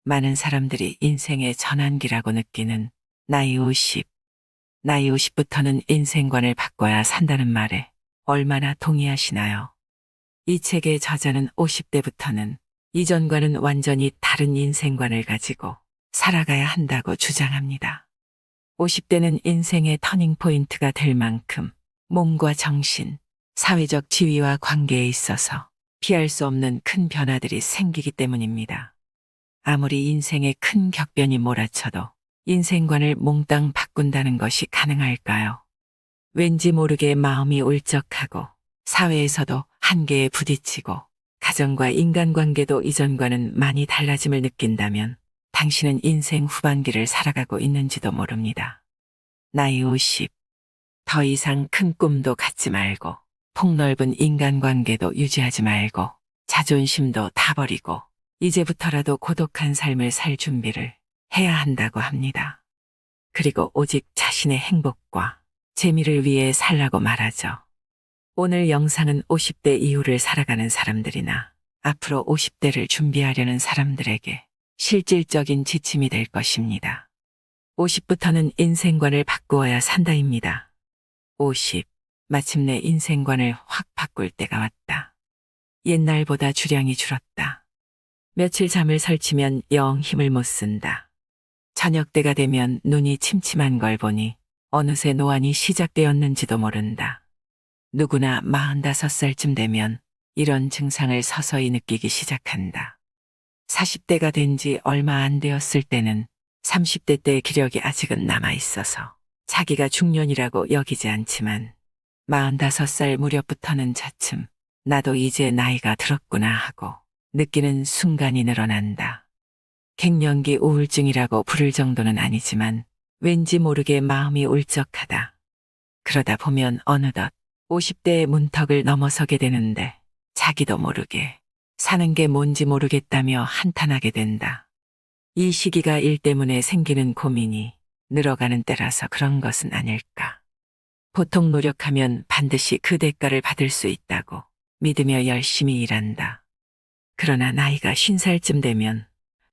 많은 사람들이 인생의 전환기라고 느끼는 나이 50. 나이 50부터는 인생관을 바꿔야 산다는 말에 얼마나 동의하시나요? 이 책의 저자는 50대부터는 이전과는 완전히 다른 인생관을 가지고 살아가야 한다고 주장합니다. 50대는 인생의 터닝포인트가 될 만큼 몸과 정신, 사회적 지위와 관계에 있어서 피할 수 없는 큰 변화들이 생기기 때문입니다. 아무리 인생에 큰 격변이 몰아쳐도 인생관을 몽땅 바꾼다는 것이 가능할까요? 왠지 모르게 마음이 울적하고 사회에서도 한계에 부딪히고 가정과 인간관계도 이전과는 많이 달라짐을 느낀다면 당신은 인생 후반기를 살아가고 있는지도 모릅니다. 나이 50. 더 이상 큰 꿈도 갖지 말고 폭넓은 인간관계도 유지하지 말고 자존심도 다 버리고 이제부터라도 고독한 삶을 살 준비를 해야 한다고 합니다. 그리고 오직 자신의 행복과 재미를 위해 살라고 말하죠. 오늘 영상은 50대 이후를 살아가는 사람들이나 앞으로 50대를 준비하려는 사람들에게 실질적인 지침이 될 것입니다. 50부터는 인생관을 바꾸어야 산다입니다. 50. 마침내 인생관을 확 바꿀 때가 왔다. 옛날보다 주량이 줄었다. 며칠 잠을 설치면 영 힘을 못 쓴다. 저녁 때가 되면 눈이 침침한 걸 보니 어느새 노안이 시작되었는지도 모른다. 누구나 45살쯤 되면 이런 증상을 서서히 느끼기 시작한다. 40대가 된 지 얼마 안 되었을 때는 30대 때의 기력이 아직은 남아있어서 자기가 중년이라고 여기지 않지만 45살 무렵부터는 차츰 나도 이제 나이가 들었구나 하고 느끼는 순간이 늘어난다. 갱년기 우울증이라고 부를 정도는 아니지만 왠지 모르게 마음이 울적하다. 그러다 보면 어느덧 50대의 문턱을 넘어서게 되는데 자기도 모르게 사는 게 뭔지 모르겠다며 한탄하게 된다. 이 시기가 일 때문에 생기는 고민이 늘어가는 때라서 그런 것은 아닐까. 보통 노력하면 반드시 그 대가를 받을 수 있다고 믿으며 열심히 일한다. 그러나 나이가 50살쯤 되면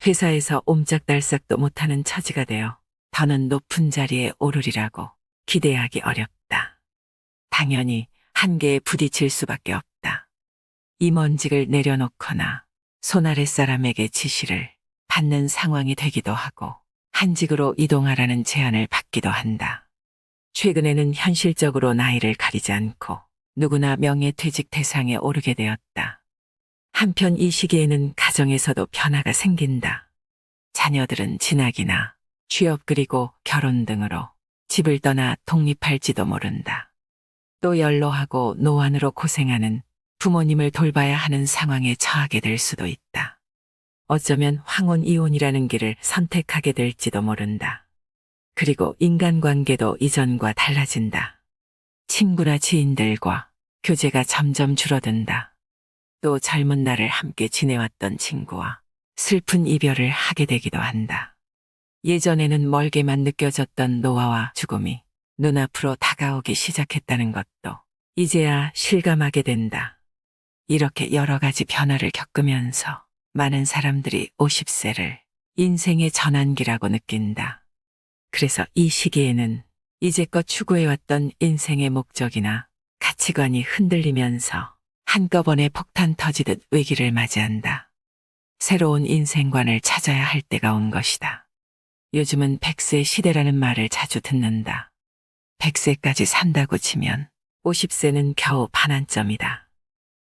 회사에서 옴짝달싹도 못하는 처지가 되어 더는 높은 자리에 오르리라고 기대하기 어렵다. 당연히 한계에 부딪힐 수밖에 없다. 임원직을 내려놓거나 손아래 사람에게 지시를 받는 상황이 되기도 하고 한직으로 이동하라는 제안을 받기도 한다. 최근에는 현실적으로 나이를 가리지 않고 누구나 명예퇴직 대상에 오르게 되었다. 한편 이 시기에는 가정에서도 변화가 생긴다. 자녀들은 진학이나 취업 그리고 결혼 등으로 집을 떠나 독립할지도 모른다. 또 연로하고 노안으로 고생하는 부모님을 돌봐야 하는 상황에 처하게 될 수도 있다. 어쩌면 황혼 이혼이라는 길을 선택하게 될지도 모른다. 그리고 인간관계도 이전과 달라진다. 친구나 지인들과 교제가 점점 줄어든다. 또 젊은 날을 함께 지내왔던 친구와 슬픈 이별을 하게 되기도 한다. 예전에는 멀게만 느껴졌던 노화와 죽음이 눈앞으로 다가오기 시작했다는 것도 이제야 실감하게 된다. 이렇게 여러 가지 변화를 겪으면서 많은 사람들이 50세를 인생의 전환기라고 느낀다. 그래서 이 시기에는 이제껏 추구해왔던 인생의 목적이나 가치관이 흔들리면서 한꺼번에 폭탄 터지듯 위기를 맞이한다. 새로운 인생관을 찾아야 할 때가 온 것이다. 요즘은 100세 시대라는 말을 자주 듣는다. 100세까지 산다고 치면 50세는 겨우 반환점이다.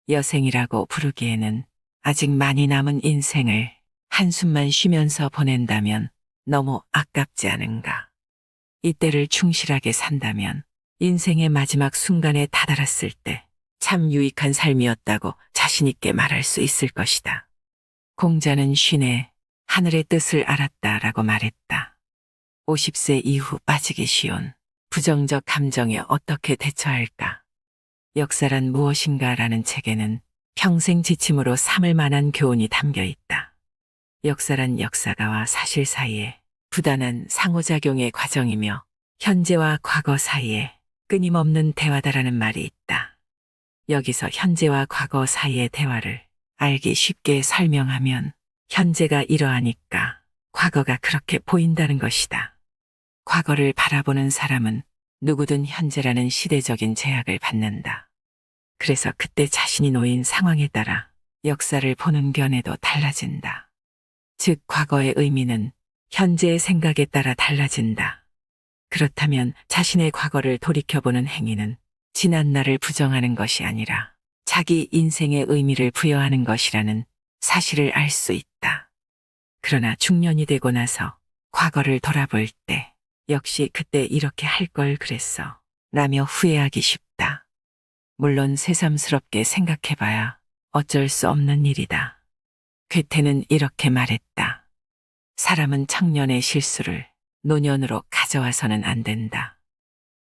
여생이라고 부르기에는 아직 많이 남은 인생을 한숨만 쉬면서 보낸다면 너무 아깝지 않은가. 이때를 충실하게 산다면 인생의 마지막 순간에 다다랐을 때 참 유익한 삶이었다고 자신있게 말할 수 있을 것이다. 공자는 쉰에 하늘의 뜻을 알았다라고 말했다. 50세 이후 빠지기 쉬운 부정적 감정에 어떻게 대처할까? 역사란 무엇인가라는 책에는 평생 지침으로 삼을 만한 교훈이 담겨 있다. 역사란 역사가와 사실 사이에 부단한 상호작용의 과정이며 현재와 과거 사이에 끊임없는 대화다라는 말이 있다. 여기서 현재와 과거 사이의 대화를 알기 쉽게 설명하면 현재가 이러하니까 과거가 그렇게 보인다는 것이다. 과거를 바라보는 사람은 누구든 현재라는 시대적인 제약을 받는다. 그래서 그때 자신이 놓인 상황에 따라 역사를 보는 견해도 달라진다. 즉, 과거의 의미는 현재의 생각에 따라 달라진다. 그렇다면 자신의 과거를 돌이켜보는 행위는 지난 날을 부정하는 것이 아니라 자기 인생의 의미를 부여하는 것이라는 사실을 알 수 있다. 그러나 중년이 되고 나서 과거를 돌아볼 때 역시 그때 이렇게 할 걸 그랬어 라며 후회하기 쉽다. 물론 새삼스럽게 생각해봐야 어쩔 수 없는 일이다. 괴테는 이렇게 말했다. 사람은 청년의 실수를 노년으로 가져와서는 안 된다.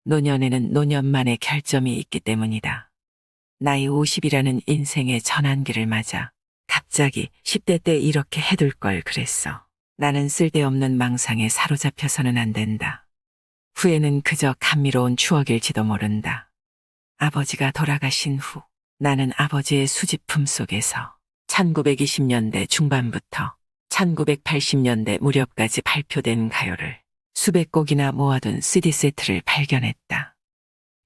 노년에는 노년만의 결점이 있기 때문이다. 나이 50이라는 인생의 전환기를 맞아 갑자기 10대 때 이렇게 해둘 걸 그랬어. 나는 쓸데없는 망상에 사로잡혀서는 안 된다. 후회는 그저 감미로운 추억일지도 모른다. 아버지가 돌아가신 후 나는 아버지의 수집품 속에서 1920년대 중반부터 1980년대 무렵까지 발표된 가요를 수백 곡이나 모아둔 CD 세트를 발견했다.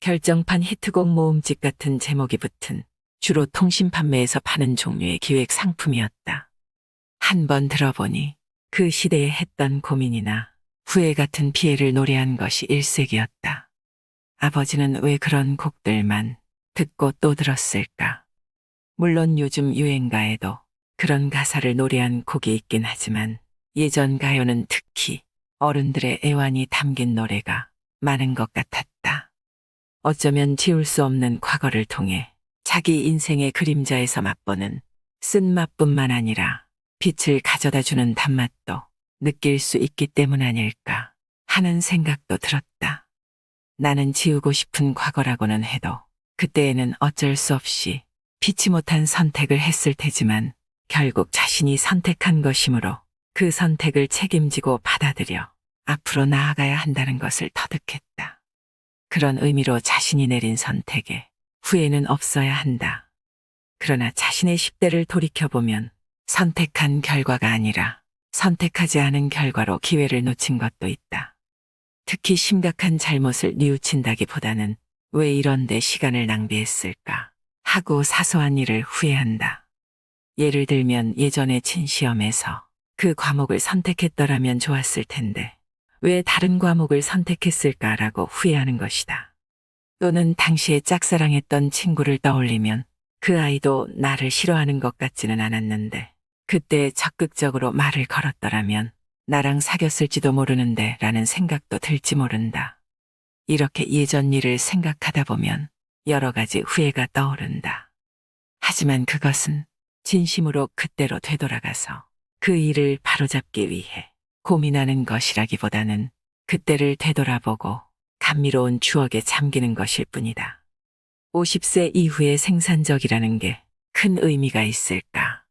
결정판 히트곡 모음집 같은 제목이 붙은 주로 통신 판매에서 파는 종류의 기획 상품이었다. 한 번 들어보니 그 시대에 했던 고민이나 후회 같은 피해를 노래한 것이 일색이었다. 아버지는 왜 그런 곡들만 듣고 또 들었을까? 물론 요즘 유행가에도 그런 가사를 노래한 곡이 있긴 하지만 예전 가요는 특히 어른들의 애환이 담긴 노래가 많은 것 같았다. 어쩌면 지울 수 없는 과거를 통해 자기 인생의 그림자에서 맛보는 쓴맛뿐만 아니라 빛을 가져다주는 단맛도 느낄 수 있기 때문 아닐까 하는 생각도 들었다. 나는 지우고 싶은 과거라고는 해도 그때에는 어쩔 수 없이 피치 못한 선택을 했을 테지만 결국 자신이 선택한 것이므로 그 선택을 책임지고 받아들여 앞으로 나아가야 한다는 것을 터득했다. 그런 의미로 자신이 내린 선택에 후회는 없어야 한다. 그러나 자신의 10대를 돌이켜보면 선택한 결과가 아니라 선택하지 않은 결과로 기회를 놓친 것도 있다. 특히 심각한 잘못을 뉘우친다기보다는 왜 이런 데 시간을 낭비했을까 하고 사소한 일을 후회한다. 예를 들면 예전에 친 시험에서 그 과목을 선택했더라면 좋았을 텐데 왜 다른 과목을 선택했을까라고 후회하는 것이다. 또는 당시에 짝사랑했던 친구를 떠올리면 그 아이도 나를 싫어하는 것 같지는 않았는데 그때 적극적으로 말을 걸었더라면 나랑 사귀었을지도 모르는데 라는 생각도 들지 모른다. 이렇게 예전 일을 생각하다 보면 여러 가지 후회가 떠오른다. 하지만 그것은 진심으로 그때로 되돌아가서 그 일을 바로잡기 위해 고민하는 것이라기보다는 그때를 되돌아보고 감미로운 추억에 잠기는 것일 뿐이다. 50세 이후의 생산적이라는 게 큰 의미가 있을까?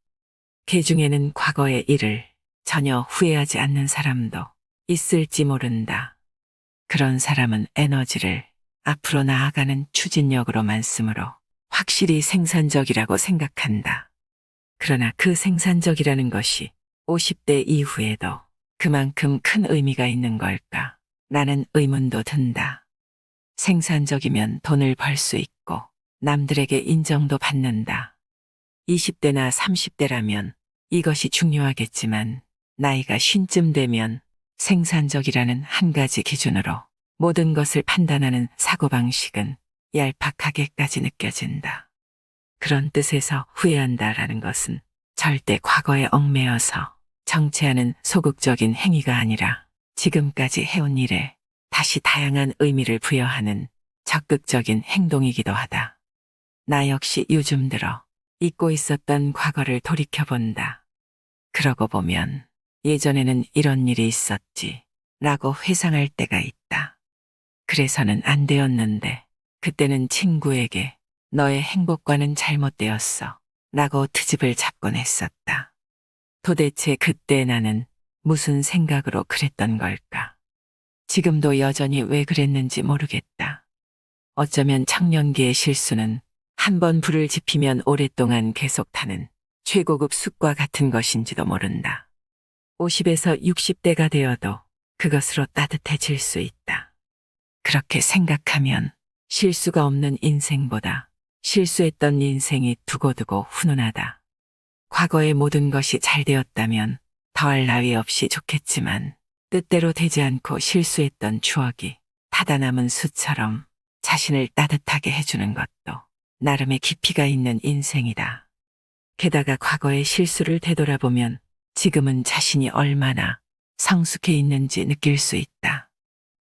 개 중에는 과거의 일을 전혀 후회하지 않는 사람도 있을지 모른다. 그런 사람은 에너지를 앞으로 나아가는 추진력으로만 쓰므로 확실히 생산적이라고 생각한다. 그러나 그 생산적이라는 것이 50대 이후에도 그만큼 큰 의미가 있는 걸까? 라는 의문도 든다. 생산적이면 돈을 벌 수 있고 남들에게 인정도 받는다. 20대나 30대라면 이것이 중요하겠지만 나이가 50쯤 되면 생산적이라는 한 가지 기준으로 모든 것을 판단하는 사고방식은 얄팍하게까지 느껴진다. 그런 뜻에서 후회한다라는 것은 절대 과거에 얽매여서 정체하는 소극적인 행위가 아니라 지금까지 해온 일에 다시 다양한 의미를 부여하는 적극적인 행동이기도 하다. 나 역시 요즘 들어 잊고 있었던 과거를 돌이켜본다. 그러고 보면 예전에는 이런 일이 있었지 라고 회상할 때가 있다. 그래서는 안 되었는데 그때는 친구에게 너의 행복과는 잘못되었어 라고 트집을 잡곤 했었다. 도대체 그때 나는 무슨 생각으로 그랬던 걸까? 지금도 여전히 왜 그랬는지 모르겠다. 어쩌면 청년기의 실수는 한 번 불을 지피면 오랫동안 계속 타는 최고급 숲과 같은 것인지도 모른다. 50에서 60대가 되어도 그것으로 따뜻해질 수 있다. 그렇게 생각하면 실수가 없는 인생보다 실수했던 인생이 두고두고 훈훈하다. 과거의 모든 것이 잘 되었다면 더할 나위 없이 좋겠지만 뜻대로 되지 않고 실수했던 추억이 타다 남은 숯처럼 자신을 따뜻하게 해주는 것도 나름의 깊이가 있는 인생이다. 게다가 과거의 실수를 되돌아보면 지금은 자신이 얼마나 성숙해 있는지 느낄 수 있다.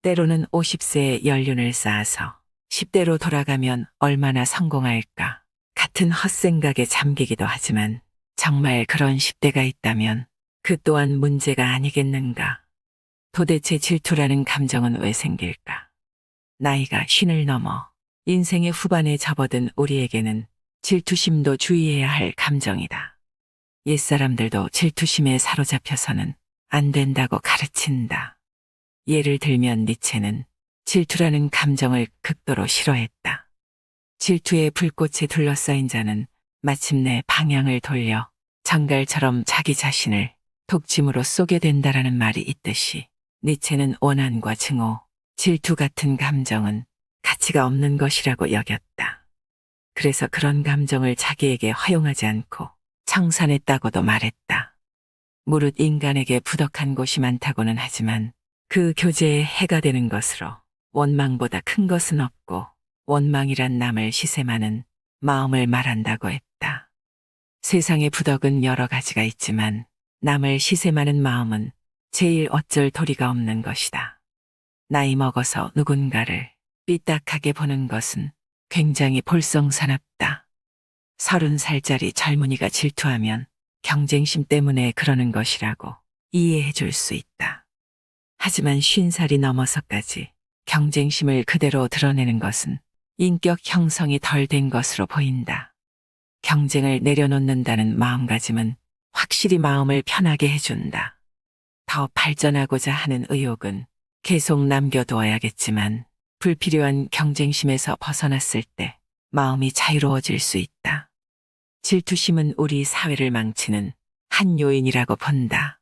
때로는 50세에 연륜을 쌓아서 10대로 돌아가면 얼마나 성공할까 같은 헛생각에 잠기기도 하지만 정말 그런 10대가 있다면 그 또한 문제가 아니겠는가. 도대체 질투라는 감정은 왜 생길까? 나이가 50을 넘어 인생의 후반에 접어든 우리에게는 질투심도 주의해야 할 감정이다. 옛사람들도 질투심에 사로잡혀서는 안 된다고 가르친다. 예를 들면 니체는 질투라는 감정을 극도로 싫어했다. 질투의 불꽃에 둘러싸인 자는 마침내 방향을 돌려 정갈처럼 자기 자신을 독침으로 쏘게 된다라는 말이 있듯이 니체는 원한과 증오, 질투 같은 감정은 가치가 없는 것이라고 여겼다. 그래서 그런 감정을 자기에게 허용하지 않고 청산했다고도 말했다. 무릇 인간에게 부덕한 곳이 많다고는 하지만 그 교제에 해가 되는 것으로 원망보다 큰 것은 없고 원망이란 남을 시샘하는 마음을 말한다고 했다. 세상의 부덕은 여러 가지가 있지만 남을 시샘하는 마음은 제일 어쩔 도리가 없는 것이다. 나이 먹어서 누군가를 삐딱하게 보는 것은 굉장히 볼썽사납다. 30살짜리 젊은이가 질투하면 경쟁심 때문에 그러는 것이라고 이해해 줄 수 있다. 하지만 50살이 넘어서까지 경쟁심을 그대로 드러내는 것은 인격 형성이 덜 된 것으로 보인다. 경쟁을 내려놓는다는 마음가짐은 확실히 마음을 편하게 해준다. 더 발전하고자 하는 의욕은 계속 남겨두어야겠지만 불필요한 경쟁심에서 벗어났을 때 마음이 자유로워질 수 있다. 질투심은 우리 사회를 망치는 한 요인이라고 본다.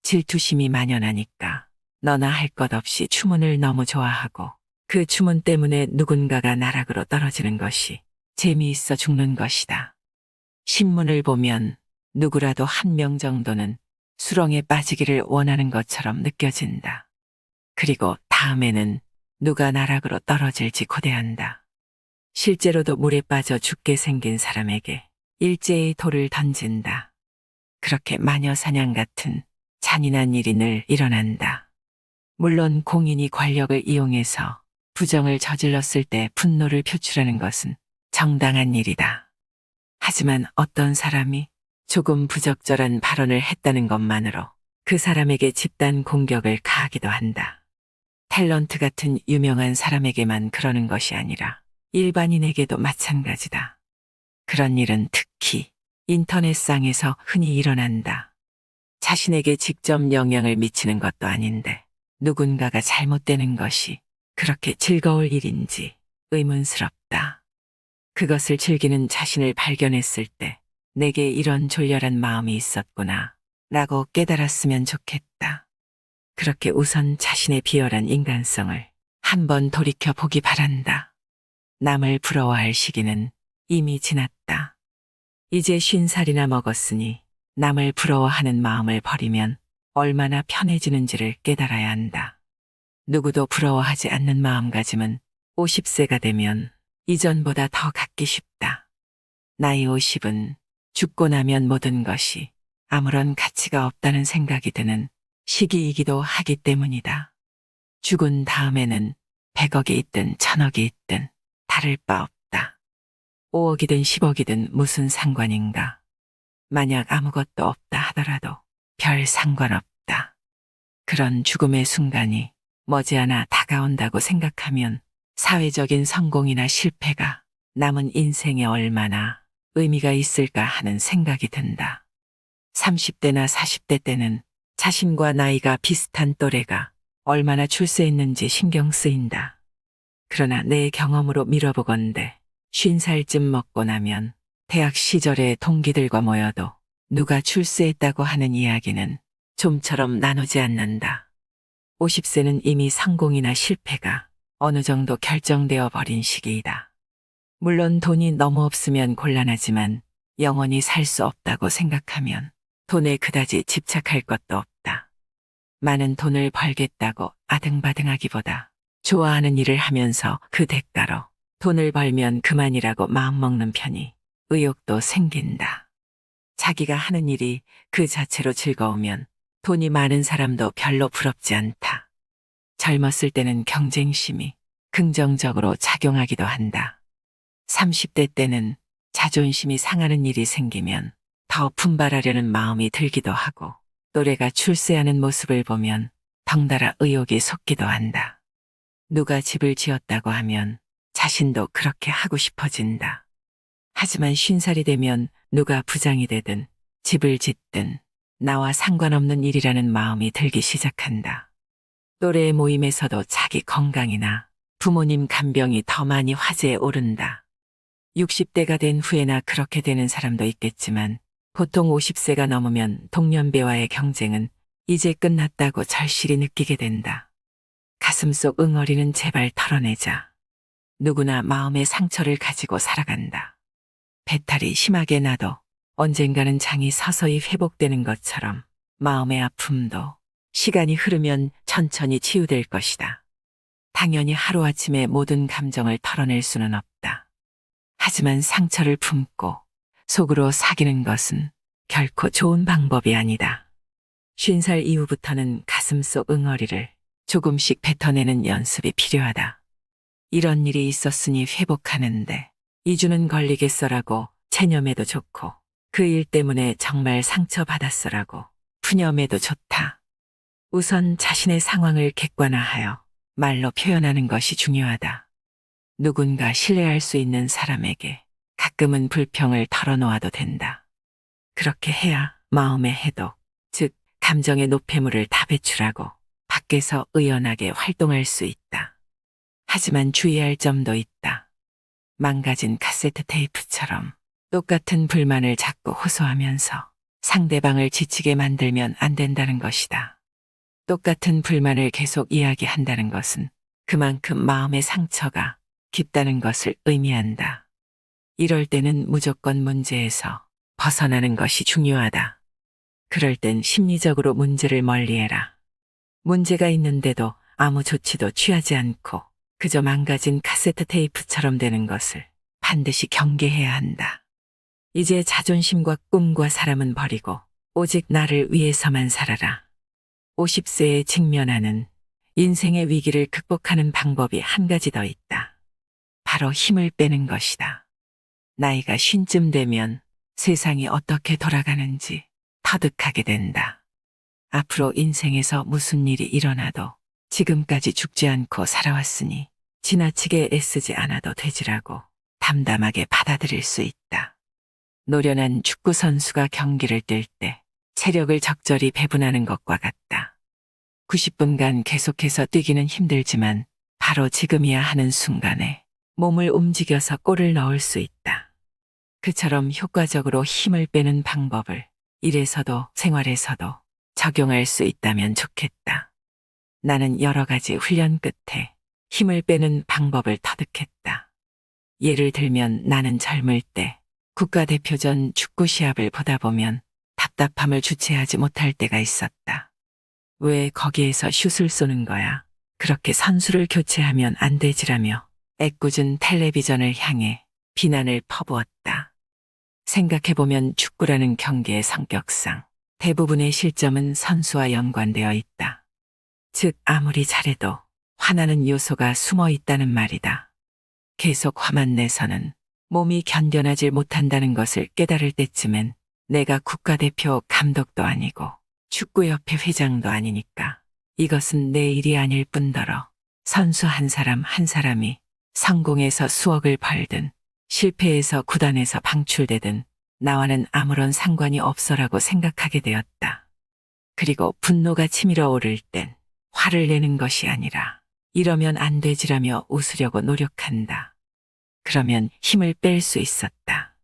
질투심이 만연하니까 너나 할 것 없이 추문을 너무 좋아하고 그 추문 때문에 누군가가 나락으로 떨어지는 것이 재미있어 죽는 것이다. 신문을 보면 누구라도 한 명 정도는 수렁에 빠지기를 원하는 것처럼 느껴진다. 그리고 다음에는 누가 나락으로 떨어질지 고대한다. 실제로도 물에 빠져 죽게 생긴 사람에게 일제히 돌을 던진다. 그렇게 마녀사냥 같은 잔인한 일이 늘 일어난다. 물론 공인이 권력을 이용해서 부정을 저질렀을 때 분노를 표출하는 것은 정당한 일이다. 하지만 어떤 사람이 조금 부적절한 발언을 했다는 것만으로 그 사람에게 집단 공격을 가하기도 한다. 탤런트 같은 유명한 사람에게만 그러는 것이 아니라 일반인에게도 마찬가지다. 그런 일은 특히 인터넷상에서 흔히 일어난다. 자신에게 직접 영향을 미치는 것도 아닌데 누군가가 잘못되는 것이 그렇게 즐거울 일인지 의문스럽다. 그것을 즐기는 자신을 발견했을 때 내게 이런 졸렬한 마음이 있었구나 라고 깨달았으면 좋겠다. 그렇게 우선 자신의 비열한 인간성을 한번 돌이켜 보기 바란다. 남을 부러워할 시기는 이미 지났다. 이제 50살이나 먹었으니 남을 부러워하는 마음을 버리면 얼마나 편해지는지를 깨달아야 한다. 누구도 부러워하지 않는 마음가짐은 50세가 되면 이전보다 더 갖기 쉽다. 나이 50은 죽고 나면 모든 것이 아무런 가치가 없다는 생각이 드는 시기이기도 하기 때문이다. 죽은 다음에는 100억이 있든 1000억이 있든 다를 바 없다. 5억이든 10억이든 무슨 상관인가. 만약 아무것도 없다 하더라도 별 상관없다. 그런 죽음의 순간이 머지않아 다가온다고 생각하면 사회적인 성공이나 실패가 남은 인생에 얼마나 의미가 있을까 하는 생각이 든다. 30대나 40대 때는 자신과 나이가 비슷한 또래가 얼마나 출세했는지 신경 쓰인다. 그러나 내 경험으로 미뤄보건대 50살쯤 먹고 나면 대학 시절에 동기들과 모여도 누가 출세했다고 하는 이야기는 좀처럼 나누지 않는다. 50세는 이미 성공이나 실패가 어느 정도 결정되어 버린 시기이다. 물론 돈이 너무 없으면 곤란하지만 영원히 살 수 없다고 생각하면 돈에 그다지 집착할 것도 없다. 많은 돈을 벌겠다고 아등바등하기보다 좋아하는 일을 하면서 그 대가로 돈을 벌면 그만이라고 마음먹는 편이 의욕도 생긴다. 자기가 하는 일이 그 자체로 즐거우면 돈이 많은 사람도 별로 부럽지 않다. 젊었을 때는 경쟁심이 긍정적으로 작용하기도 한다. 30대 때는 자존심이 상하는 일이 생기면 더 분발하려는 마음이 들기도 하고 또래가 출세하는 모습을 보면 덩달아 의욕이 솟기도 한다. 누가 집을 지었다고 하면 자신도 그렇게 하고 싶어진다. 하지만 50살이 되면 누가 부장이 되든 집을 짓든 나와 상관없는 일이라는 마음이 들기 시작한다. 또래의 모임에서도 자기 건강이나 부모님 간병이 더 많이 화제에 오른다. 60대가 된 후에나 그렇게 되는 사람도 있겠지만 보통 50세가 넘으면 동년배와의 경쟁은 이제 끝났다고 절실히 느끼게 된다. 가슴속 응어리는 제발 털어내자. 누구나 마음의 상처를 가지고 살아간다. 배탈이 심하게 나도 언젠가는 장이 서서히 회복되는 것처럼 마음의 아픔도 시간이 흐르면 천천히 치유될 것이다. 당연히 하루아침에 모든 감정을 털어낼 수는 없다. 하지만 상처를 품고 속으로 사귀는 것은 결코 좋은 방법이 아니다. 50살 이후부터는 가슴속 응어리를 조금씩 뱉어내는 연습이 필요하다. 이런 일이 있었으니 회복하는데 2주는 걸리겠어라고 체념해도 좋고 그 일 때문에 정말 상처받았어라고 푸념해도 좋다. 우선 자신의 상황을 객관화하여 말로 표현하는 것이 중요하다. 누군가 신뢰할 수 있는 사람에게 가끔은 불평을 털어놓아도 된다. 그렇게 해야 마음의 해독, 즉 감정의 노폐물을 다 배출하고 밖에서 의연하게 활동할 수 있다. 하지만 주의할 점도 있다. 망가진 카세트 테이프처럼 똑같은 불만을 자꾸 호소하면서 상대방을 지치게 만들면 안 된다는 것이다. 똑같은 불만을 계속 이야기한다는 것은 그만큼 마음의 상처가 깊다는 것을 의미한다. 이럴 때는 무조건 문제에서 벗어나는 것이 중요하다. 그럴 땐 심리적으로 문제를 멀리해라. 문제가 있는데도 아무 조치도 취하지 않고 그저 망가진 카세트 테이프처럼 되는 것을 반드시 경계해야 한다. 이제 자존심과 꿈과 사람은 버리고 오직 나를 위해서만 살아라. 50세에 직면하는 인생의 위기를 극복하는 방법이 한 가지 더 있다. 바로 힘을 빼는 것이다. 나이가 50쯤 되면 세상이 어떻게 돌아가는지 터득하게 된다. 앞으로 인생에서 무슨 일이 일어나도 지금까지 죽지 않고 살아왔으니 지나치게 애쓰지 않아도 되지라고 담담하게 받아들일 수 있다. 노련한 축구 선수가 경기를 뛸 때 체력을 적절히 배분하는 것과 같다. 90분간 계속해서 뛰기는 힘들지만 바로 지금이야 하는 순간에 몸을 움직여서 골을 넣을 수 있다. 그처럼 효과적으로 힘을 빼는 방법을 일에서도 생활에서도 적용할 수 있다면 좋겠다. 나는 여러 가지 훈련 끝에 힘을 빼는 방법을 터득했다. 예를 들면 나는 젊을 때 국가대표전 축구 시합을 보다 보면 답답함을 주체하지 못할 때가 있었다. 왜 거기에서 슛을 쏘는 거야? 그렇게 선수를 교체하면 안 되지라며 애꿎은 텔레비전을 향해 비난을 퍼부었다. 생각해보면 축구라는 경기의 성격상 대부분의 실점은 선수와 연관되어 있다. 즉 아무리 잘해도 화나는 요소가 숨어 있다는 말이다. 계속 화만 내서는 몸이 견뎌나질 못한다는 것을 깨달을 때쯤엔 내가 국가대표 감독도 아니고 축구협회 회장도 아니니까 이것은 내 일이 아닐 뿐더러 선수 한 사람 한 사람이 성공해서 수억을 벌든 실패해서 구단에서 방출되든 나와는 아무런 상관이 없어라고 생각하게 되었다. 그리고 분노가 치밀어 오를 땐 화를 내는 것이 아니라 이러면 안 되지라며 웃으려고 노력한다. 그러면 힘을 뺄 수 있었다.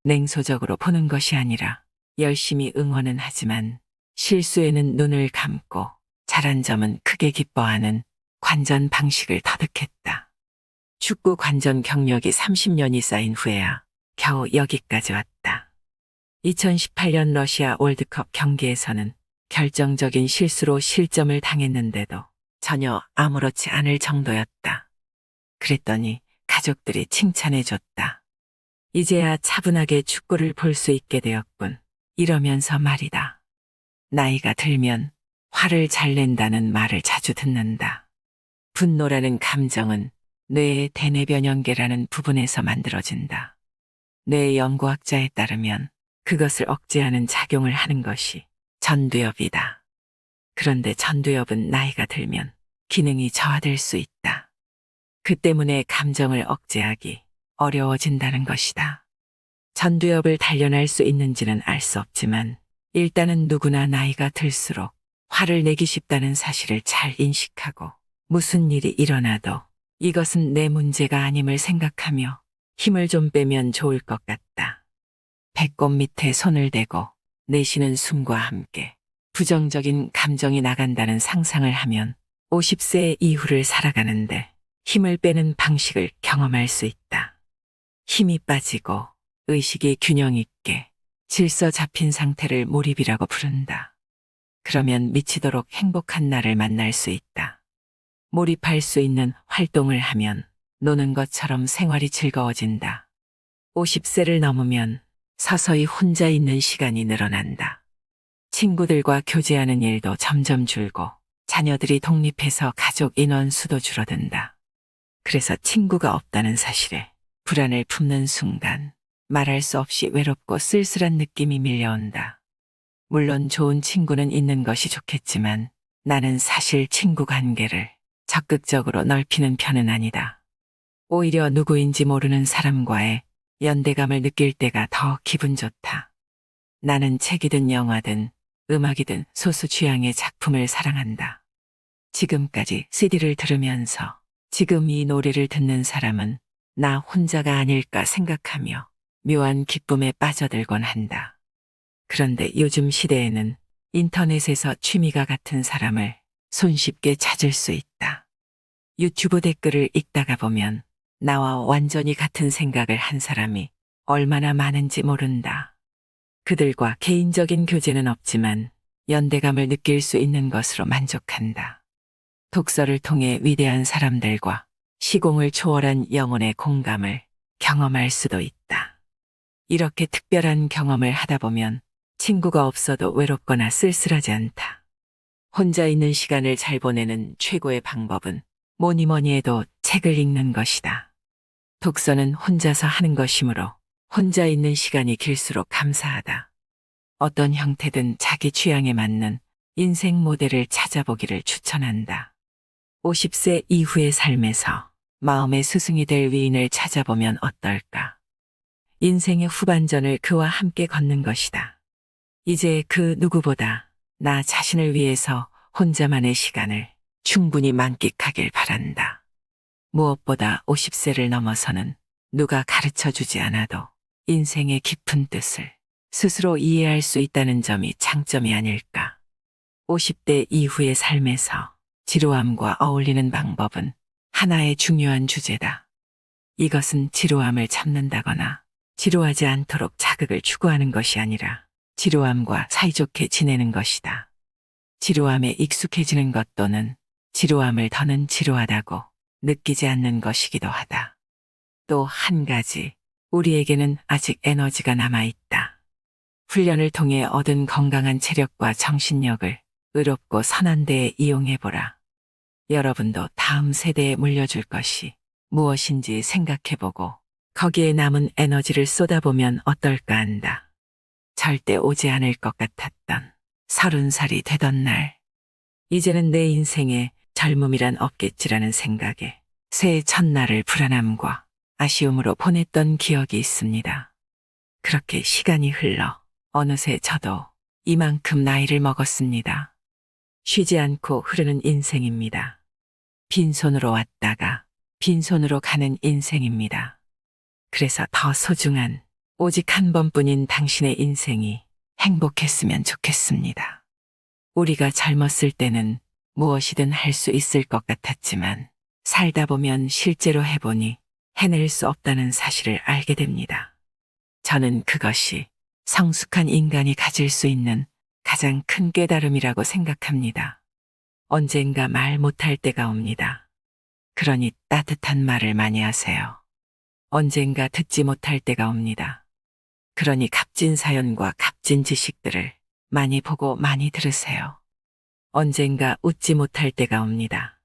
냉소적으로 보는 것이 아니라 열심히 응원은 하지만 실수에는 눈을 감고 잘한 점은 크게 기뻐하는 관전 방식을 터득했다. 축구 관전 경력이 30년이 쌓인 후에야 겨우 여기까지 왔다. 2018년 러시아 월드컵 경기에서는 결정적인 실수로 실점을 당했는데도 전혀 아무렇지 않을 정도였다. 그랬더니 가족들이 칭찬해줬다. 이제야 차분하게 축구를 볼 수 있게 되었군. 이러면서 말이다. 나이가 들면 화를 잘 낸다는 말을 자주 듣는다. 분노라는 감정은 뇌의 대뇌변연계라는 부분에서 만들어진다. 뇌 연구학자에 따르면 그것을 억제하는 작용을 하는 것이 전두엽이다. 그런데 전두엽은 나이가 들면 기능이 저하될 수 있다. 그 때문에 감정을 억제하기 어려워진다는 것이다. 전두엽을 단련할 수 있는지는 알 수 없지만 일단은 누구나 나이가 들수록 화를 내기 쉽다는 사실을 잘 인식하고 무슨 일이 일어나도 이것은 내 문제가 아님을 생각하며 힘을 좀 빼면 좋을 것 같다. 배꼽 밑에 손을 대고 내쉬는 숨과 함께 부정적인 감정이 나간다는 상상을 하면 50세 이후를 살아가는데 힘을 빼는 방식을 경험할 수 있다. 힘이 빠지고 의식이 균형 있게 질서 잡힌 상태를 몰입이라고 부른다. 그러면 미치도록 행복한 나를 만날 수 있다. 몰입할 수 있는 활동을 하면 노는 것처럼 생활이 즐거워진다. 50세를 넘으면 서서히 혼자 있는 시간이 늘어난다. 친구들과 교제하는 일도 점점 줄고 자녀들이 독립해서 가족 인원수도 줄어든다. 그래서 친구가 없다는 사실에 불안을 품는 순간 말할 수 없이 외롭고 쓸쓸한 느낌이 밀려온다. 물론 좋은 친구는 있는 것이 좋겠지만 나는 사실 친구 관계를 적극적으로 넓히는 편은 아니다. 오히려 누구인지 모르는 사람과의 연대감을 느낄 때가 더 기분 좋다. 나는 책이든 영화든 음악이든 소수 취향의 작품을 사랑한다. 지금까지 CD를 들으면서 지금 이 노래를 듣는 사람은 나 혼자가 아닐까 생각하며 묘한 기쁨에 빠져들곤 한다. 그런데 요즘 시대에는 인터넷에서 취미가 같은 사람을 손쉽게 찾을 수 있다. 유튜브 댓글을 읽다가 보면 나와 완전히 같은 생각을 한 사람이 얼마나 많은지 모른다. 그들과 개인적인 교제는 없지만 연대감을 느낄 수 있는 것으로 만족한다. 독서를 통해 위대한 사람들과 시공을 초월한 영혼의 공감을 경험할 수도 있다. 이렇게 특별한 경험을 하다 보면 친구가 없어도 외롭거나 쓸쓸하지 않다. 혼자 있는 시간을 잘 보내는 최고의 방법은 뭐니 뭐니 해도 책을 읽는 것이다. 독서는 혼자서 하는 것이므로 혼자 있는 시간이 길수록 감사하다. 어떤 형태든 자기 취향에 맞는 인생 모델을 찾아보기를 추천한다. 50세 이후의 삶에서 마음의 스승이 될 위인을 찾아보면 어떨까? 인생의 후반전을 그와 함께 걷는 것이다. 이제 그 누구보다 나 자신을 위해서 혼자만의 시간을 충분히 만끽하길 바란다. 무엇보다 50세를 넘어서는 누가 가르쳐 주지 않아도 인생의 깊은 뜻을 스스로 이해할 수 있다는 점이 장점이 아닐까. 50대 이후의 삶에서 지루함과 어울리는 방법은 하나의 중요한 주제다. 이것은 지루함을 참는다거나 지루하지 않도록 자극을 추구하는 것이 아니라 지루함과 사이좋게 지내는 것이다. 지루함에 익숙해지는 것 또는 지루함을 더는 지루하다고 느끼지 않는 것이기도 하다. 또 한 가지, 우리에게는 아직 에너지가 남아있다. 훈련을 통해 얻은 건강한 체력과 정신력을 의롭고 선한 데에 이용해보라. 여러분도 다음 세대에 물려줄 것이 무엇인지 생각해보고 거기에 남은 에너지를 쏟아보면 어떨까 한다. 절대 오지 않을 것 같았던 30살이 되던 날. 이제는 내 인생에 젊음이란 없겠지라는 생각에 새해 첫날을 불안함과 아쉬움으로 보냈던 기억이 있습니다. 그렇게 시간이 흘러 어느새 저도 이만큼 나이를 먹었습니다. 쉬지 않고 흐르는 인생입니다. 빈손으로 왔다가 빈손으로 가는 인생입니다. 그래서 더 소중한 오직 한 번뿐인 당신의 인생이 행복했으면 좋겠습니다. 우리가 젊었을 때는 무엇이든 할 수 있을 것 같았지만 살다 보면 실제로 해보니 해낼 수 없다는 사실을 알게 됩니다. 저는 그것이 성숙한 인간이 가질 수 있는 가장 큰 깨달음이라고 생각합니다. 언젠가 말 못할 때가 옵니다. 그러니 따뜻한 말을 많이 하세요. 언젠가 듣지 못할 때가 옵니다. 그러니 값진 사연과 값진 지식들을 많이 보고 많이 들으세요. 언젠가 웃지 못할 때가 옵니다.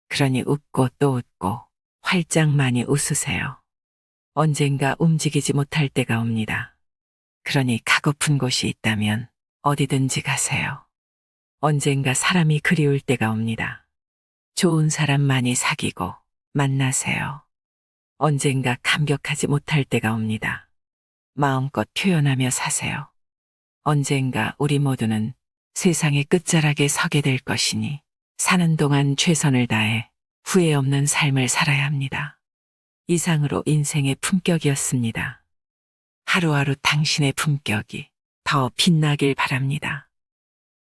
그러니 웃고 또 웃고 활짝 많이 웃으세요. 언젠가 움직이지 못할 때가 옵니다. 그러니 가고픈 곳이 있다면 어디든지 가세요. 언젠가 사람이 그리울 때가 옵니다. 좋은 사람 많이 사귀고 만나세요. 언젠가 감격하지 못할 때가 옵니다. 마음껏 표현하며 사세요. 언젠가 우리 모두는 세상의 끝자락에 서게 될 것이니 사는 동안 최선을 다해 후회 없는 삶을 살아야 합니다. 이상으로 인생의 품격이었습니다. 하루하루 당신의 품격이 더 빛나길 바랍니다.